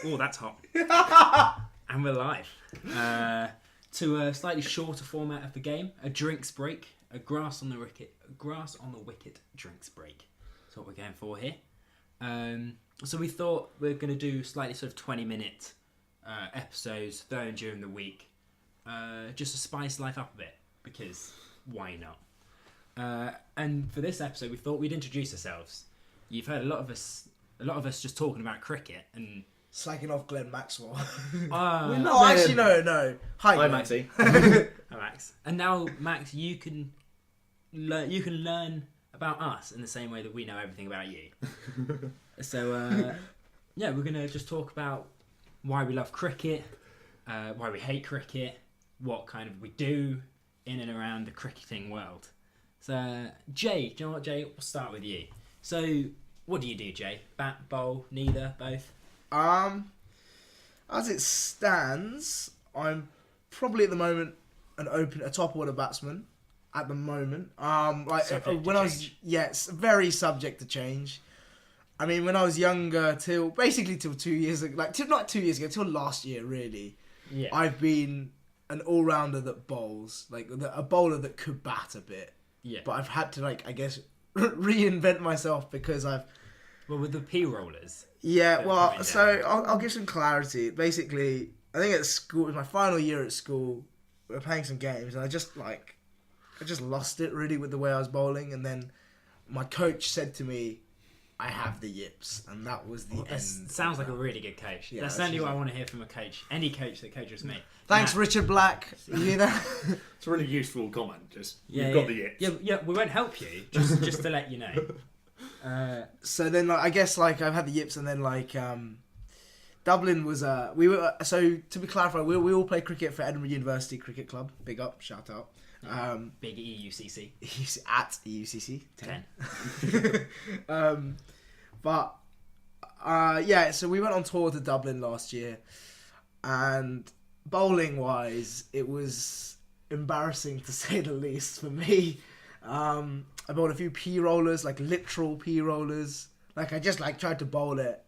Oh, that's hot. And we're live. To a slightly shorter format of the game, a drinks break, a grass on the wicket drinks break. That's what we're going for here. So we thought we're going to do slightly sort of 20-minute episodes thrown during the week, just to spice life up a bit, because why not? And for this episode, we thought we'd introduce ourselves. You've heard a lot of us just talking about cricket and slagging off Glenn Maxwell. Actually, no. Hi, Maxie. Hi, Max. And now, Max, you can learn about us in the same way that we know everything about you. So, we're going to just talk about why we love cricket, why we hate cricket, what kind of we do in and around the cricketing world. So, Jay, do you know what, Jay? We'll start with you. So, what do you do, Jay? Bat, bowl, neither, both? As it stands, I'm probably at the moment a top order batsman. At the moment, it's very subject to change. I mean, when I was younger, till 2 years ago, not 2 years ago, till last year, really. Yeah. I've been an all rounder that bowls, a bowler that could bat a bit. Yeah. But I've had to, reinvent myself because I've. Well, with the P rollers. Yeah, well, so I'll give some clarity. Basically, I think at school, it was my final year at school, we were playing some games, and I just lost it really with the way I was bowling, and then my coach said to me, I have the yips, and that was the end. Sounds like a really good coach. Yeah, that's only what I want to hear from a coach. Any coach that coaches me. Thanks, Richard Black. You know? It's a really useful comment. You've got the yips. Yeah, we won't help you, just to let you know. So then, I guess, I've had the yips, and then, Dublin was, so to be clarified, we all play cricket for Edinburgh University Cricket Club. Big up, shout out. Big EUCC. At EUCC 10. So we went on tour to Dublin last year, and bowling wise, it was embarrassing to say the least for me. I bowled a few P rollers, literal P rollers. I just tried to bowl it,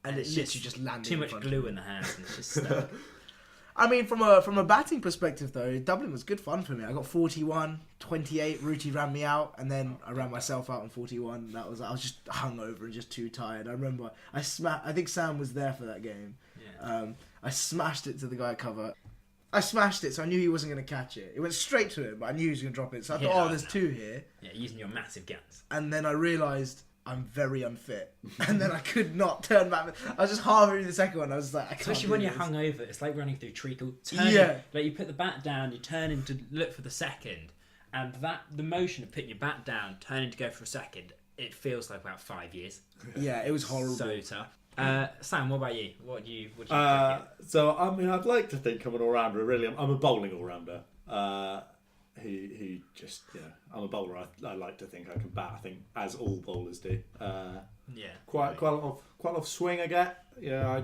and it literally just landed. Too much glue in the hands, and it's just stuck. I mean, from a batting perspective though, Dublin was good fun for me. I got 41, 28. Rooty ran me out, and then I ran myself out on 41. I was just hungover and just too tired. I remember I think Sam was there for that game. Yeah. I smashed it to the guy cover. I smashed it, so I knew he wasn't going to catch it. It went straight to him, but I knew he was going to drop it. So I thought, there's two here. Yeah, using your massive guns. And then I realised I'm very unfit, and then I could not turn back. I was just halfway the second one. I was like, I can't. Especially when you're hungover, it's like running through treacle. You put the bat down, you turn in to look for the second, and the motion of putting your bat down, turning to go for a second, it feels like about 5 years. Yeah, it was horrible. So tough. Sam, what about you? What do you So I mean, I'd like to think I'm an all-rounder. Really, I'm a bowling all-rounder. He just, I'm a bowler. I like to think I can bat. I think as all bowlers do. Quite a lot of swing I get. Yeah,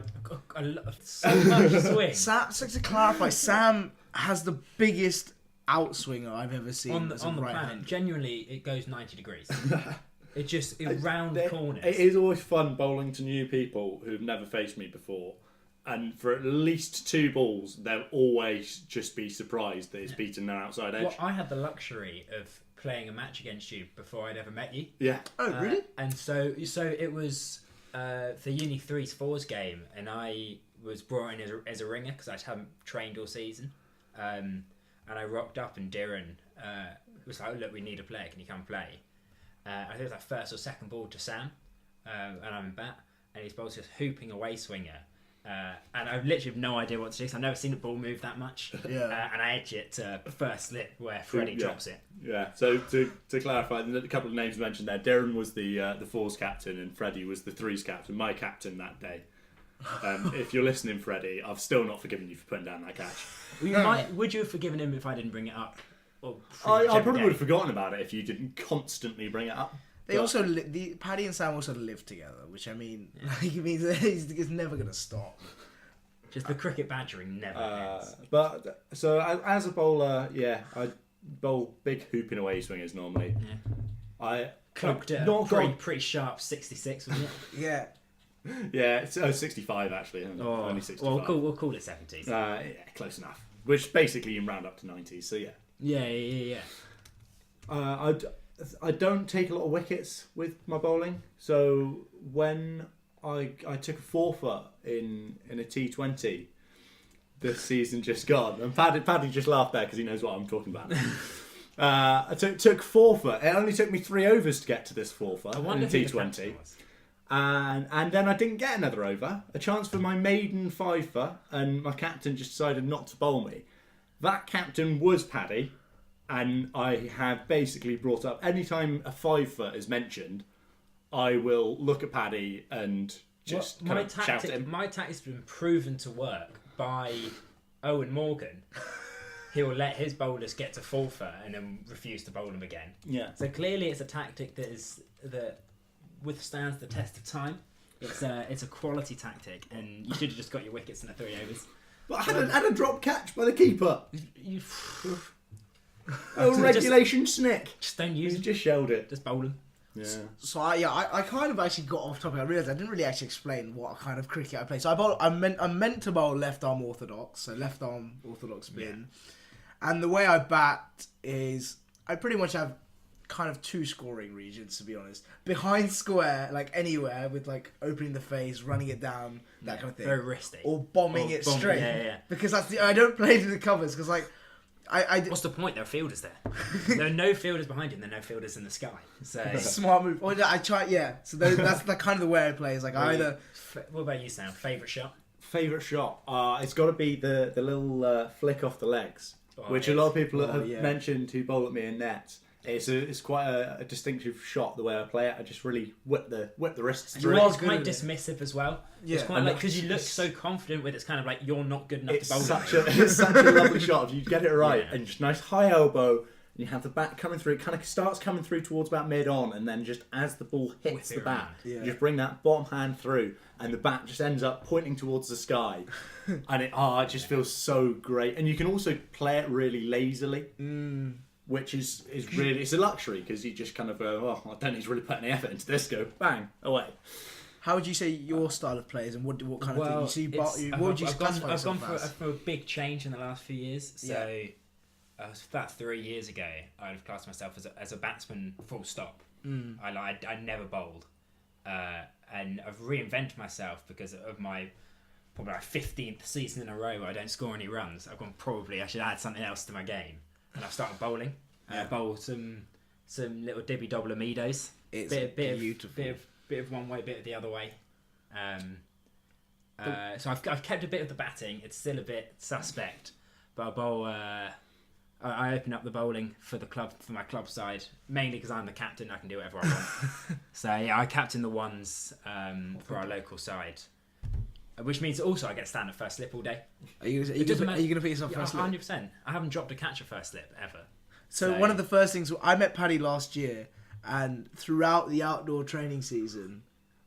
so much swing. So to clarify, Sam has the biggest outswinger I've ever seen on the planet. Genuinely, it goes 90 degrees. It's round corners. It is always fun bowling to new people who've never faced me before. And for at least 2 balls, they'll always just be surprised that it's beaten their outside edge. Well, I had the luxury of playing a match against you before I'd ever met you. Yeah. Oh, really? And so it was the Uni 3's 4's game, and I was brought in as a ringer because I hadn't trained all season. And I rocked up, and Darren was like, look, we need a player. Can you come play? I think it was that first or second ball to Sam, and I'm in bat, and he's both just hooping away swinger. And I literally have no idea what to do, so I've never seen a ball move that much. Yeah. And I edge it to first slip where Freddie drops it. Yeah, so to clarify, a couple of names mentioned there. Darren was the 4's captain and Freddie was the 3's captain, my captain that day. If you're listening, Freddie, I've still not forgiven you for putting down that catch. Would you have forgiven him if I didn't bring it up? I probably would have forgotten about it if you didn't constantly bring it up. They also Paddy and Sam also live together, which means it's never going to stop. Just the cricket badgering never ends. But so as a bowler, I bowl big hooping away swingers normally. Yeah. I clocked it. Pretty sharp 66, wasn't it? Yeah. Yeah, it's 65 actually. Only 65. We'll call it 70s. Yeah, close enough. Which basically you can round up to 90s. So yeah. Yeah. I don't take a lot of wickets with my bowling. So when I took a forfeit in a T20 this season just gone, and Paddy just laughed there because he knows what I'm talking about. I took forfeit. It only took me 3 overs to get to this forfeit in the T20. And then I didn't get another over. A chance for my maiden fifer, and my captain just decided not to bowl me. That captain was Paddy, and I have basically brought up anytime a 5-foot is mentioned, I will look at Paddy and just shout at him. My tactic's been proven to work by Owen Morgan. He'll let his bowlers get to forfeit and then refuse to bowl them again. Yeah. So clearly, it's a tactic that withstands the test of time. It's a quality tactic, and you should have just got your wickets in the 3 overs. But I had a drop catch by the keeper. So regulation snick. Just don't use He it. just shelled it. Just bowl them. Yeah. So I kind of actually got off topic. I realised I didn't really actually explain what kind of cricket I play. So I'm meant to bowl left arm orthodox, so left arm orthodox spin. Yeah. And the way I bat is I pretty much have kind of 2 scoring regions, to be honest. Behind square, like anywhere, with like opening the face, running it down, that kind of thing. Very risky. Or bombing it straight. Yeah. Because I don't play to the covers because like. What's the point? There are fielders there. There are no fielders behind him. There are no fielders in the sky. So smart move. Or I try, yeah. So that's the kind of the way I play. Is like I either. What about you, Sam? Favourite shot? Favourite shot? It's got to be the little flick off the legs, which a lot of people have mentioned who bowl at me in nets. It's quite a distinctive shot the way I play it. I just really whip the wrists through. It's quite dismissive as well. Yeah. It's quite like because you look so confident with it, it's kind of like you're not good enough to bowl. It's such a lovely shot. If you get it right and just nice high elbow, and you have the bat coming through. It kind of starts coming through towards about mid on, and then just as the ball hits the bat, you just bring that bottom hand through, and the bat just ends up pointing towards the sky, and it just feels so great. And you can also play it really lazily. Which is really, it's a luxury because you just kind of go, I don't need to really put any effort into this. Go bang away. How would you say your style of plays and what kind of thing you see? What would you classify I've gone yourself as? for a big change in the last few years. So that's 3 years ago. I'd have classed myself as a batsman. Full stop. I never bowled, and I've reinvented myself because of my probably my 15th season in a row where I don't score any runs. I've gone I should add something else to my game. And I've started bowling. Bowl some little dibby dobble amidos. It's beautiful. Bit of one way, bit of the other way. So I've kept a bit of the batting. It's still a bit suspect, but I bowl. I open up the bowling for the club, for my club side, mainly because I'm the captain. I can do whatever I want. So I captain the ones for our local side. Which means also I get stand at first slip all day. Are you going to put yourself first slip? 100%. I haven't dropped a catch at first slip ever. So one of the first things, I met Paddy last year, and throughout the outdoor training season,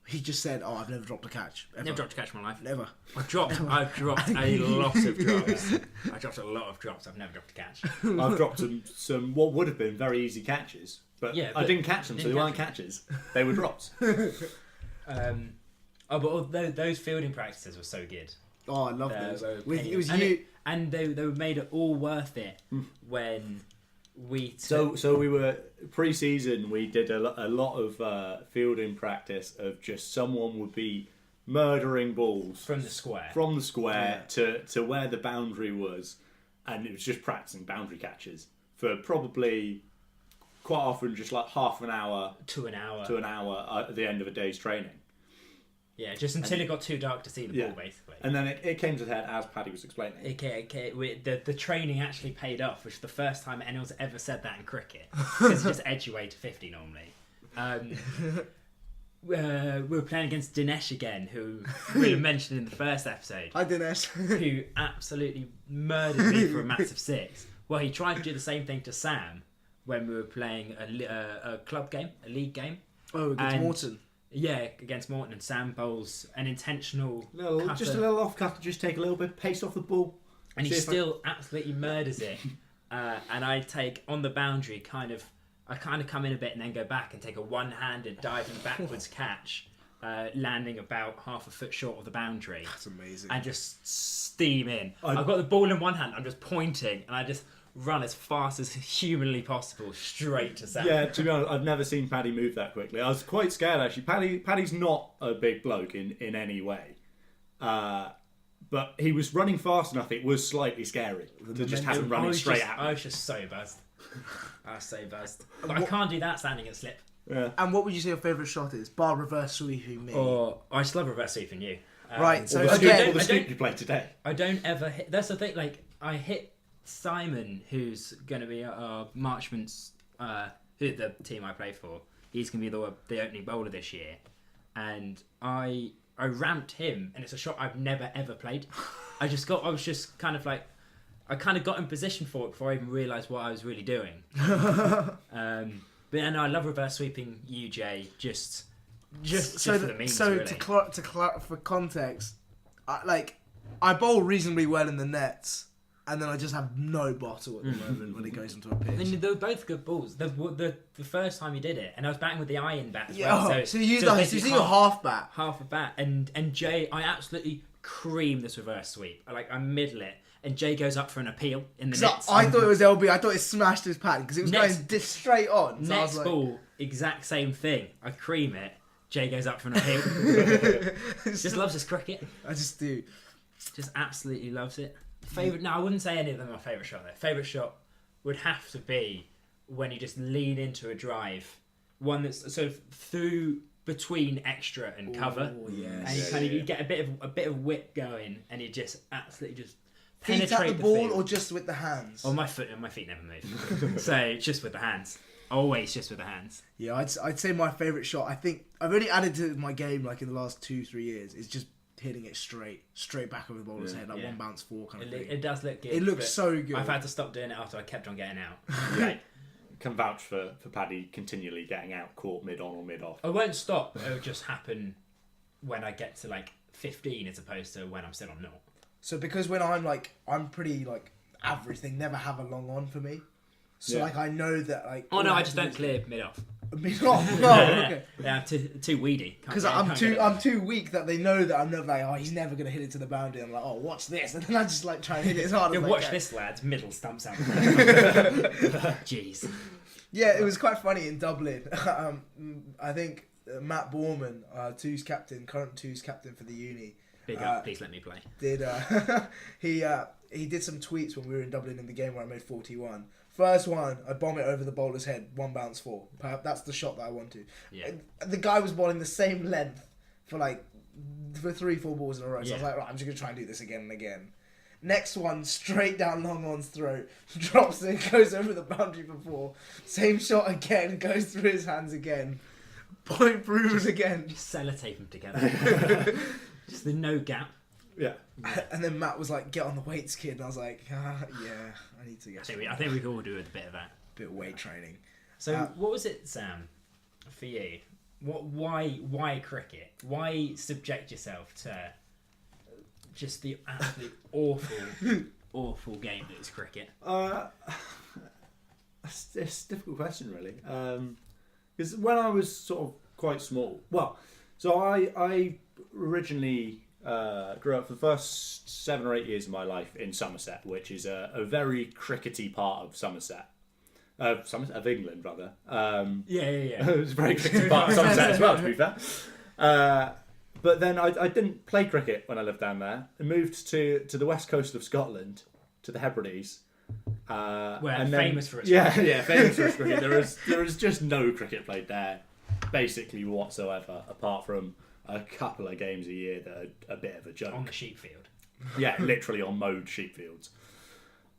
he just said, I've never dropped a catch. Ever. Never dropped a catch in my life. Never. I've dropped a lot of drops. I dropped a lot of drops. I've never dropped a catch. I've dropped some what would have been very easy catches, but I didn't catch them, so they weren't catches. They were drops. But those fielding practices were so good. Oh, I love those. It was and they made it all worth it when we. So we were pre-season. We did a lot of fielding practice of just someone would be murdering balls from the square to where the boundary was, and it was just practicing boundary catches for probably quite often just like half an hour to an hour at the end of a day's training. Yeah, just until it got too dark to see the ball, basically. And then it came to the head as Paddy was explaining. The training actually paid off, which is the first time anyone's ever said that in cricket. Because you just edge your way to 50 normally. We were playing against Dinesh again, who we mentioned in the first episode. Hi, Dinesh. Who absolutely murdered me for a massive 6. Well, he tried to do the same thing to Sam when we were playing a club game, a league game. Oh, against Morton. Yeah, against Morton, and Sam bowls an intentional just a little off cut to just take a little bit of pace off the ball, and he still absolutely murders it. And I take on the boundary, I kind of come in a bit and then go back and take a one-handed diving backwards catch landing about half a foot short of the boundary. That's amazing. And just steam in. I've got the ball in one hand, I'm just pointing, and I just run as fast as humanly possible straight to Sam. Yeah, to be honest, I've never seen Paddy move that quickly. I was quite scared, actually. Paddy's not a big bloke in any way. But he was running fast enough, it was slightly scary to just have him running straight at me. I was just so buzzed. I was so buzzed. But I can't do that standing at slip. Yeah. And what would you say your favourite shot is? Bar reverse sweeping me. Or I just love reverse sweeping you. Right, so Or the again, scoop you played today. I don't ever hit. That's the thing. Like I hit Simon, who's going to be Marchman's, who the team I play for. He's going to be the opening bowler this year, and I ramped him, and it's a shot I've never ever played. I was just kind of like, I kind of got in position for it before I even realised what I was really doing. But yeah, no, I love reverse sweeping you, Jay. Just for the memes, really. For context, I bowl reasonably well in the nets, and then I just have no bottle at the moment when it goes into a pitch. And they were both good balls. The first time he did it, and I was batting with the iron bat as Yeah, well. so you your half bat. Half a bat, and Jay, I absolutely cream this reverse sweep. I middle it, and Jay goes up for an appeal in the nets. I thought it was LB. I thought it smashed his pad because it was going straight on. So Next ball, exact same thing. I cream it. Jay goes up for an appeal. Just loves his cricket. I just do. Just absolutely loves it. Favorite? No, I wouldn't say any of them are my favourite shot though. Favourite shot would have to be when you just lean into a drive, one that's sort of through between extra and cover, Yes. and you get a bit of whip going, and you just absolutely just Feet penetrate at the ball field. or just with the hands? Oh, my feet never move. So just with the hands, always just with the hands. Yeah, I'd say my favourite shot. I think I've only added to my game in the last 2-3 years. Is just hitting it straight back over the bowler's head, one bounce four kind of thing. It does look good. It looks so good. I've had to stop doing it after I kept on getting out. Yeah. Can vouch for Paddy continually getting out caught mid on or mid off. I won't stop. It'll just happen when I get to 15 as opposed to when I'm still on 0. So because when I'm pretty average, they never have a long on for me. So I know that Oh no, I just don't clear mid off. Mid off. No, okay. Yeah, I'm too weedy. Because I'm too weak that they know that I'm never he's never gonna hit it to the boundary. I'm like, oh, watch this, and then I just try and hit it as hard as I watch can. this lad's middle stumps out. Jeez. Yeah, it was quite funny in Dublin. I think Matt Borman, current twos captain for the uni. Big up, please let me play. He did some tweets when we were in Dublin in the game where I made 41. First one, I bomb it over the bowler's head, one bounce four. Perhaps that's the shot that I want to. Yeah. The guy was bowling the same length for 3-4 balls in a row. So I was like, right, I'm just gonna try and do this again and again. Next one, straight down Long On's throat, drops it, goes over the boundary for 4. Same shot again, goes through his hands again. Point proven again. Just sellotape them together. Just the no gap. Yeah. And then Matt was like, get on the weights, kid. And I was like, yeah, I need to get I think we could all do a bit of that. bit of weight training. So what was it, Sam, for you? Why cricket? Why subject yourself to just the absolute awful game that is cricket? It's a difficult question, really. Because when I was sort of quite small, so I originally grew up for the first 7 or 8 years of my life in Somerset, which is a very crickety part of Somerset. Of England, rather. Yeah. It was a very crickety part of Somerset as well, to be fair. But then I didn't play cricket when I lived down there. I moved to the west coast of Scotland, to the Hebrides. Famous for its cricket. Yeah, famous for its cricket. There is just no cricket played there, basically whatsoever, apart from a couple of games a year that are a bit of a joke. On the sheep field. Yeah, literally on mowed sheep fields.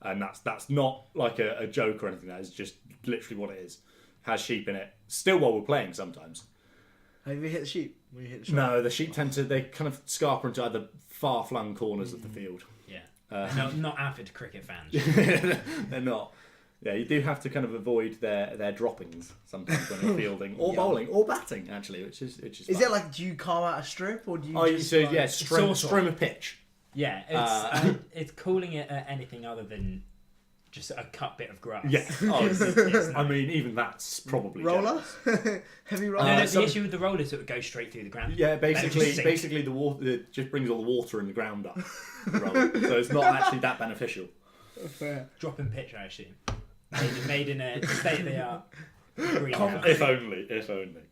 And that's not like a joke or anything. That is just literally what it is. Has sheep in it. Still while we're playing sometimes. Have you hit the sheep when you hit the shot? No, the sheep they kind of scarper into either far-flung corners of the field. Yeah. Not avid cricket fans. They're not. Yeah, you do have to kind of avoid their droppings sometimes when you're fielding or bowling or batting, actually, which is Is fun. it do you carve out a strip or do you strum a pitch. Yeah, it's calling it anything other than just a cut bit of grass. Yeah. Oh, It's I mean, even that's probably Roller, generous. heavy No, roller. the issue with the roller is it would go straight through the ground. Yeah, Let it just sink. basically the water it just brings all the water in the ground up. The roller. So it's not actually that beneficial. Fair. Drop in pitch, I assume. Made in a state of the art greenhouse. If only.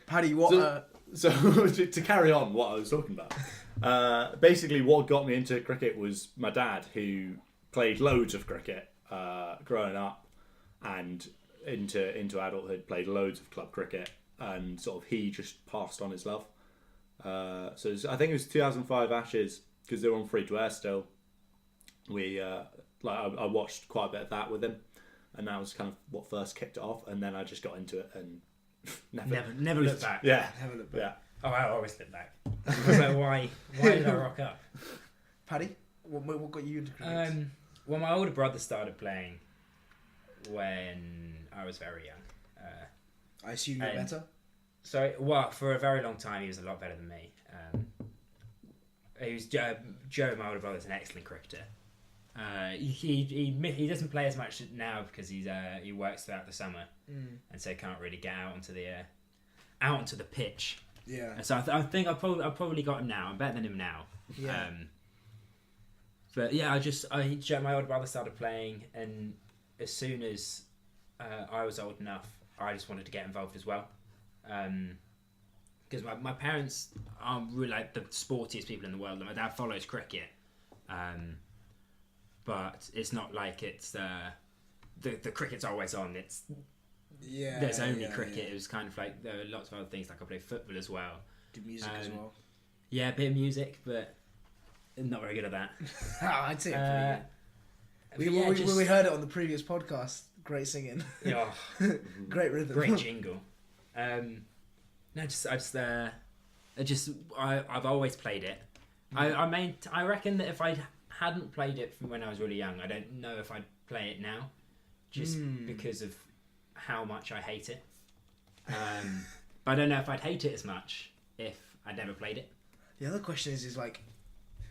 Paddy, what? So to carry on what I was talking about, basically what got me into cricket was my dad, who played loads of cricket growing up, and into adulthood played loads of club cricket, and sort of he just passed on his love. So I think it was 2005 Ashes, because they were on free to air still. We I watched quite a bit of that with him, and that was kind of what first kicked it off, and then I just got into it and Never looked back. Yeah, Have a look back. yeah. Oh, I always look back. So why did I rock up? Paddy, what got you into cricket? Well, my older brother started playing when I was very young. I assume you're better. So, well, for a very long time, he was a lot better than me. He was Joe, my older brother, is an excellent cricketer. He doesn't play as much now because he works throughout the summer, and so can't really get out onto the pitch. Yeah. And so I think I've probably got him now. I'm better than him now. Yeah. But yeah, my older brother started playing, and as soon as I was old enough, I just wanted to get involved as well. Because my parents are really like the sportiest people in the world. My dad follows cricket, but it's not like it's the cricket's always on. There's only cricket. Yeah. It was kind of like there are lots of other things, like I play football as well. Do music as well. Yeah, a bit of music, but not very good at that. I'd say I'm pretty good. But yeah, We heard it on the previous podcast. Great singing. Yeah, Great rhythm. great jingle. I've always played it. I reckon that if I hadn't played it from when I was really young, I don't know if I'd play it now, just because of how much I hate it. But I don't know if I'd hate it as much if I'd never played it. The other question is like,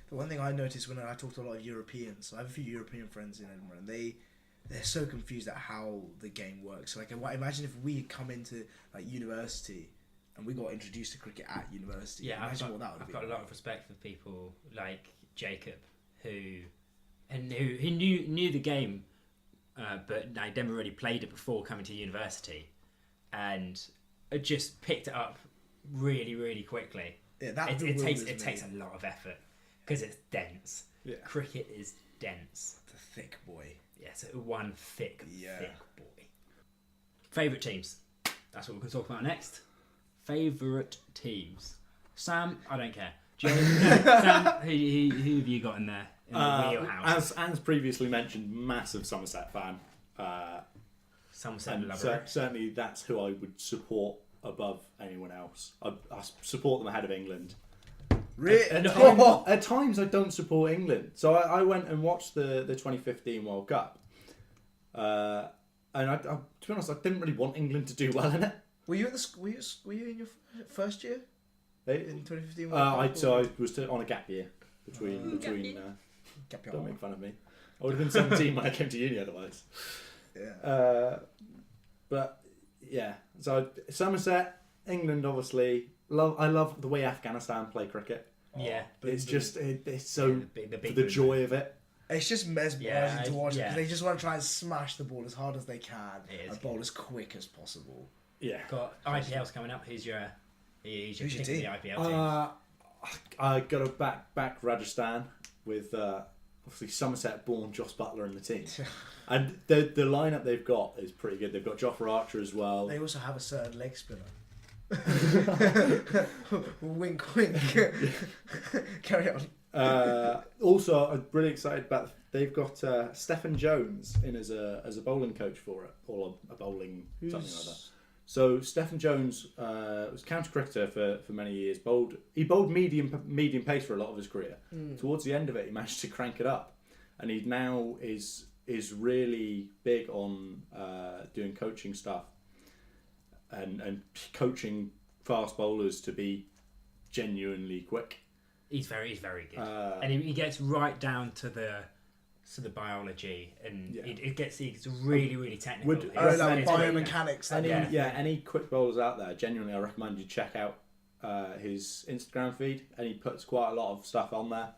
the one thing I noticed when I talk to a lot of Europeans, so I have a few European friends in Edinburgh, and they're so confused at how the game works. So like, imagine if we come into like university and we got introduced to cricket at university. Yeah, imagine what that would I've be. got a lot of respect for people like Jacob, who knew the game, but I never really played it before coming to university, and just picked it up really, really quickly. Yeah, it takes a lot of effort because it's dense. Yeah. Cricket is dense. It's a thick boy. Yes, one thick boy. Favourite teams. That's what we're going to talk about next. Favourite teams. Sam, I don't care. Sam, who have you got in there? In the wheelhouse? As previously mentioned, massive Somerset fan. Somerset And lover. certainly that's who I would support above anyone else. I support them ahead of England. Really? At times I don't support England. So I went and watched the 2015 World Cup. And to be honest, I didn't really want England to do well in it. Were you in your first year in 2015? I was on a gap year between. Don't make fun of me. I would have been 17 when I came to uni otherwise. Yeah. But yeah, so Somerset, England, obviously. I love the way Afghanistan play cricket. Yeah. It's just it's so the big joy of it. It's just mesmerising to watch because yeah. they just want to try and smash the ball as hard as they can and bowl good. as quick as possible. Yeah. Got IPL's coming up. Who's your Who's pick your of team? the IPL team? I got to back Rajasthan with obviously Somerset born Joss Butler in the team, and the lineup they've got is pretty good. They've got Jofra Archer as well. They also have a certain leg spinner. Wink, wink. Carry on. Also, I'm really excited about. They've got Stephen Jones in as a bowling coach for it, or a bowling something like that. So Stephen Jones was county cricketer for many years. He bowled medium pace for a lot of his career. Towards the end of it, he managed to crank it up, and he now is really big on doing coaching stuff and coaching fast bowlers to be genuinely quick. He's very good, and he gets right down to the So the biology and Yeah. it's really really technical. Would- It's- Oh, like it's biomechanics. Any, Yeah. any quick bowlers out there, genuinely, I recommend you check out his Instagram feed, and he puts quite a lot of stuff on there.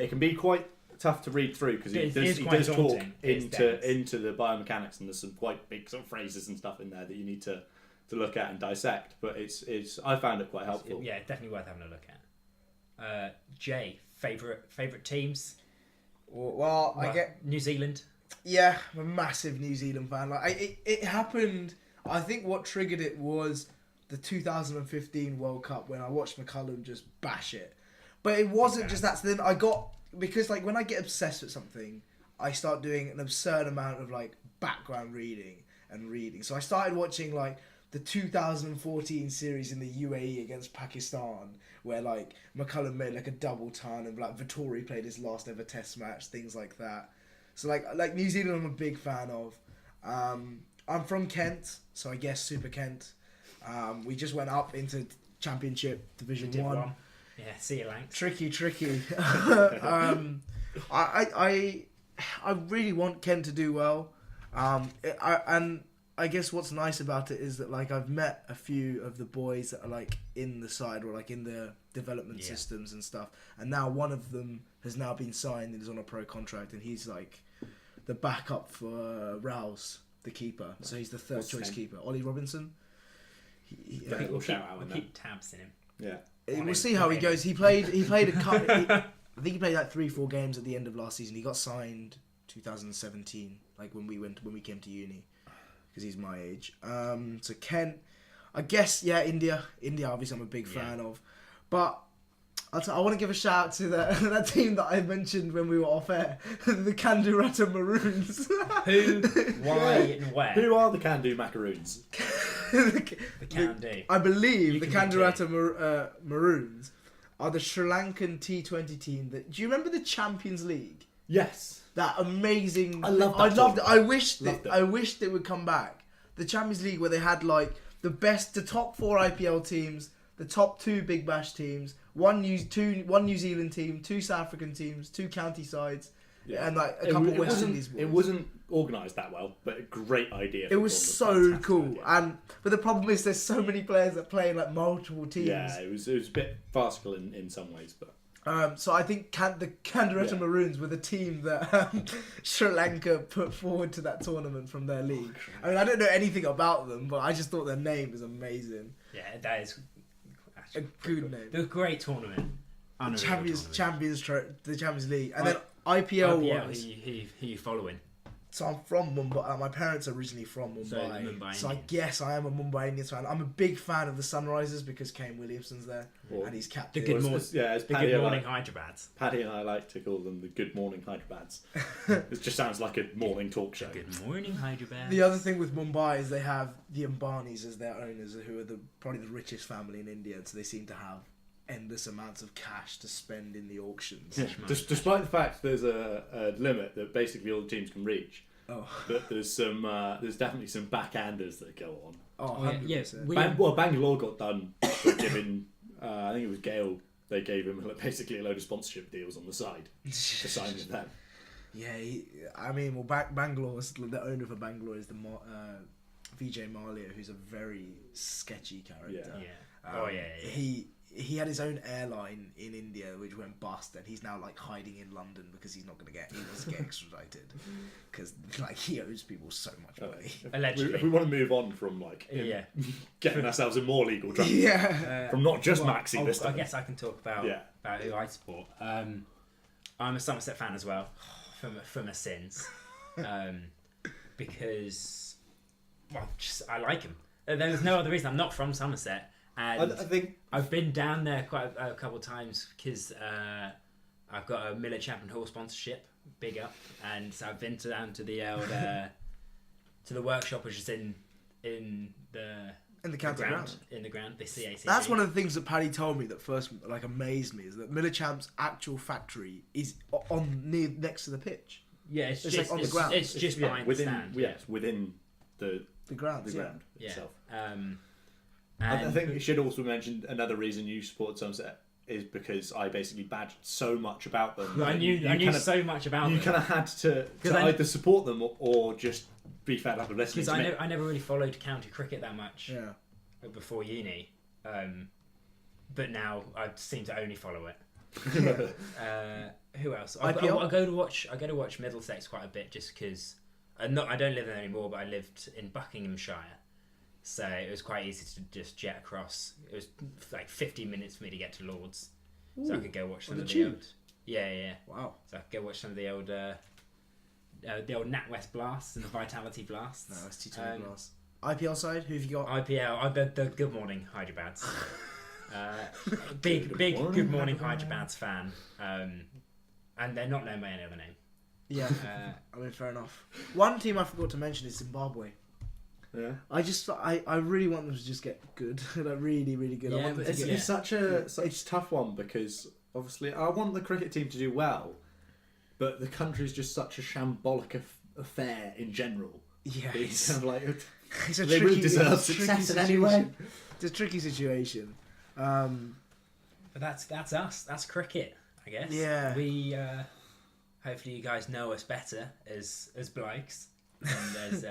It can be quite tough to read through because he It does, is he quite does talk daunting. It's dense. into the biomechanics, and there's some quite big sort of phrases and stuff in there that you need to look at and dissect. But it's I found it quite helpful. Yeah, definitely worth having a look at. Jay, favorite teams? Well, I get New Zealand. Yeah, I'm a massive New Zealand fan. It happened. I think what triggered it was the 2015 World Cup when I watched McCullum just bash it. But it wasn't just that. So then I got, because like when I get obsessed with something, I start doing an absurd amount of like background reading and reading. So I started watching like the 2014 series in the UAE against Pakistan, where like McCullum made like a double ton and like Vittori played his last ever Test match, things like that. So like New Zealand, I'm a big fan of. I'm from Kent, so I guess Super Kent. We just went up into Championship Division Div 1. Yeah, see you, Lanks. Tricky. I really want Kent to do well. And I guess what's nice about it is that like I've met a few of the boys that are like in the side or like in the development systems and stuff, and now one of them has now been signed and is on a pro contract, and he's like the backup for Rouse, the keeper. So he's the third What's his choice name? keeper, Ollie Robinson. Yeah, We'll we'll shout out we'll on that. keep tabs in him. Yeah. We'll see how he goes. He played a couple. I think he played like 3-4 games at the end of last season. He got signed 2017, like when we came to uni, because he's my age. So Kent, I guess India. Obviously, I'm a big fan of, but I want to give a shout out to that team that I mentioned when we were off air, the Kandurata Maroons. Who, why, and where? Who are the Can-Do Macaroons? The Can-Do. I believe You the can be Kandurata Maroons are the Sri Lankan T20 team. Do you remember the Champions League? Yes. That amazing. I love that I loved it. tournament. I wished it would come back. The Champions League where they had like the top 4 IPL teams, the top 2 Big Bash teams, one New Zealand team, 2 South African teams, 2 county sides, and like a couple of West Indies boys. It wasn't organised that well, but a great idea. It was so cool, but the problem is there's so many players that play in like multiple teams. Yeah, it was a bit farcical in some ways, but So I think the Kandurata Maroons were the team that Sri Lanka put forward to that tournament from their league. I mean, I don't know anything about them, but I just thought their name was amazing. Yeah, that is A good name. The great tournament. The Unreal Champions League, and Right. then IPL IPL, was. who you following? So I'm from Mumbai. My parents are originally from Mumbai, So the Mumbai so I Indians. guess I am a Mumbai Indians fan. I'm a big fan of the Sunrisers because Kane Williamson's there and he's captain. The good As- morning, as- yeah, as the Paddy good and morning I- Hyderabad. Paddy and I like to call them the Good Morning Hyderabad. It just sounds like a morning talk show. Good morning Hyderabad. The other thing with Mumbai is they have the Ambanis as their owners, who are probably the richest family in India, so they seem to have endless amounts of cash to spend in the auctions. Yeah. Despite the fact there's a limit that basically all the teams can reach, Oh, but there's definitely some backhanders that go on. oh, Oh, yeah, 100%. yeah. Bangalore got done for giving. I think it was Gale. They gave him basically a load of sponsorship deals on the side to sign with them. Yeah, Bangalore's the owner for Bangalore is the Vijay Mallya, who's a very sketchy character. Yeah. He had his own airline in India which went bust, and he's now like hiding in London because he wants to get extradited because like he owes people so much money. Allegedly. If we want to move on from like Yeah. getting ourselves in more legal trouble, Yeah, from not just Maxi this I time. guess I can talk about who I support. I'm a Somerset fan as well, from a sins, because I like him. There's no other reason. I'm not from Somerset, and I think I've been down there quite a couple of times because I've got a Miller Champion Hall sponsorship, big up, and so I've been down to the old to the workshop, which is in the county ground. in the ground, the CAC. That's one of the things that Paddy told me that first like amazed me is that Millichamp's actual factory is next to the pitch. Yeah, it's It's just like on the ground. It's just behind within the stand. yes within the ground. ground Yeah. itself. And I think we should also mention another reason you support Somerset is because I basically badged so much about them. I that knew so much about You them. kind of had to either support them or just be fed up with listening Because to me. I never really followed county cricket that much before uni, but now I seem to only follow it. Who else? I go to watch Middlesex quite a bit just because I don't live there anymore, but I lived in Buckinghamshire, so it was quite easy to just jet across. It was like 15 minutes for me to get to Lords, so I could go watch some of the old. Yeah. Wow. So I could go watch some of the old NatWest Blasts and the Vitality Blasts. No, it's T20 Blasts. IPL side, who have you got? IPL, the Good Morning Hyderabad's. Big Good Morning Hyderabad's fan. And they're not known by any other name. Yeah, I mean, fair enough. One team I forgot to mention is Zimbabwe. Yeah. I really want them to just get good. Like, really, really good. Yeah, I want them but to get... It's such a tough one because obviously I want the cricket team to do well, but the country's just such a shambolic affair in general. Yeah, It's kind of like it's a they tricky, really deserve it's a tricky success in any situation. way. It's a tricky situation. But that's us. That's cricket, I guess. Yeah. We hopefully you guys know us better as blokes and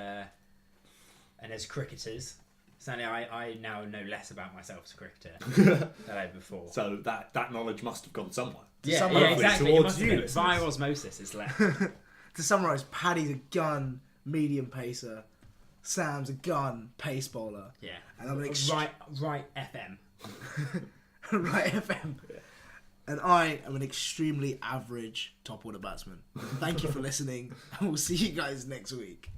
as cricketers. Certainly, I now know less about myself as a cricketer than I did before. So that knowledge must have gone somewhere. Yeah, Hopefully exactly. It towards must have you, been via listeners. osmosis. It's left. To summarise, Paddy's a gun, medium pacer. Sam's a gun, pace bowler. Yeah. And I'm an right FM. right FM. And I am an extremely average top order batsman. Thank you for listening, and we'll see you guys next week.